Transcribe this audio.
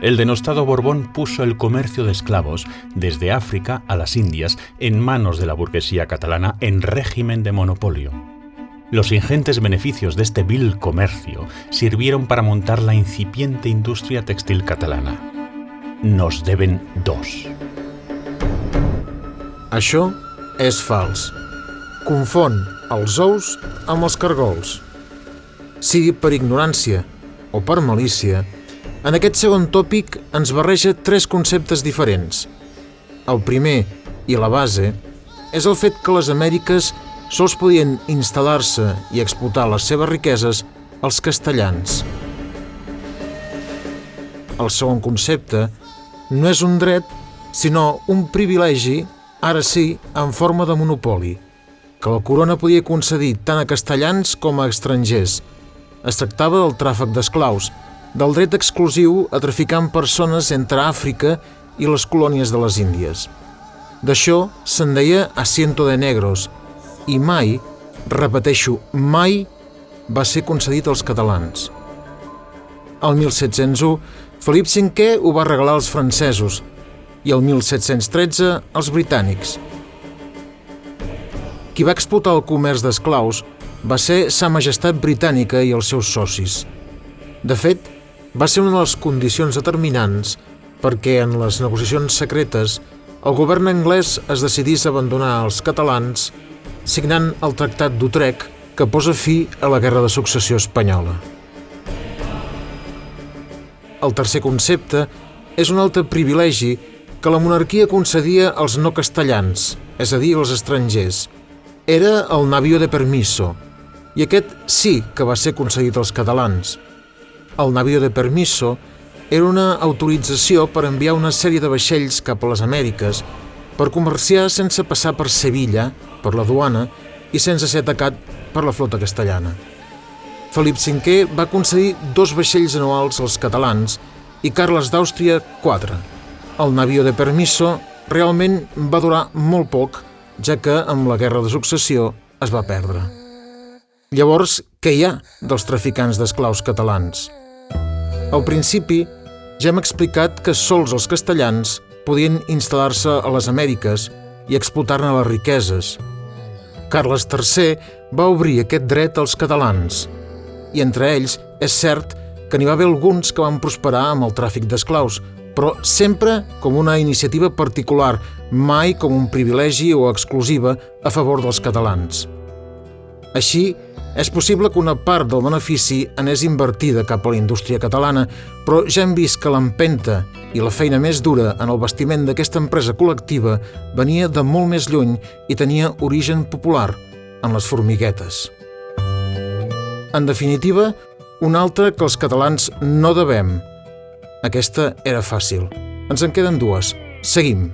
El denostado Borbón puso el comercio de esclavos desde África a las Indias en manos de la burguesía catalana en régimen de monopolio. Los ingentes beneficios de este vil comercio sirvieron para montar la incipiente industria textil catalana. Nos deben dos. Això és fals. Confon els ous amb els cargols. Sigui per ignorància o per malícia, en aquest segon tòpic ens barreja tres conceptes diferents. El primer, i la base, és el fet que les Amèriques sols podien instal·lar-se i explotar les seves riqueses als castellans. El segon concepte no és un dret, sinó un privilegi, ara sí, en forma de monopoli, que la corona podia concedir tant a castellans com a estrangers. Es tractava del tràfic d'esclaus, del dret exclusiu a traficar amb persones entre Àfrica i les colònies de les Índies. D'això se'n deia asiento de negros, i mai, repeteixo, mai va ser concedit als catalans. El 1701, Felip V ho va regalar als francesos i el 1713 als britànics. Qui va explotar el comerç d'esclaus va ser Sa Majestat Britànica i els seus socis. De fet, va ser una de les condicions determinants perquè en les negociacions secretes el govern anglès es decidís a abandonar els catalans signant el Tractat d'Utrecht que posa fi a la Guerra de Successió espanyola. El tercer concepte és un altre privilegi que la monarquia concedia als no castellans, és a dir, als estrangers. Era el navío de permiso, i aquest sí que va ser concedit als catalans. El navío de permiso era una autorització per enviar una sèrie de vaixells cap a les Amèriques per comerciar sense passar per Sevilla, per la duana, i sense ser atacat per la flota castellana. Felip V va concedir 2 vaixells anuals als catalans i Carles d'Àustria 4. El navío de permiso realment va durar molt poc, ja que amb la Guerra de Successió es va perdre. Llavors, què hi ha dels traficants d'esclaus catalans? Al principi, ja hem explicat que sols els castellans podien instal·lar-se a les Amèriques i explotar-ne les riqueses. Carles III va obrir aquest dret als catalans, i entre ells és cert que n'hi va haver alguns que van prosperar amb el tràfic d'esclaus, però sempre com una iniciativa particular, mai com un privilegi o exclusiva a favor dels catalans. Així, és possible que una part del benefici anés invertida cap a la indústria catalana, però ja hem vist que l'empenta i la feina més dura en el bastiment d'aquesta empresa col·lectiva venia de molt més lluny i tenia origen popular, en les formiguetes. En definitiva, una altra que els catalans no devem. Aquesta era fàcil. Ens en queden 2. Seguim.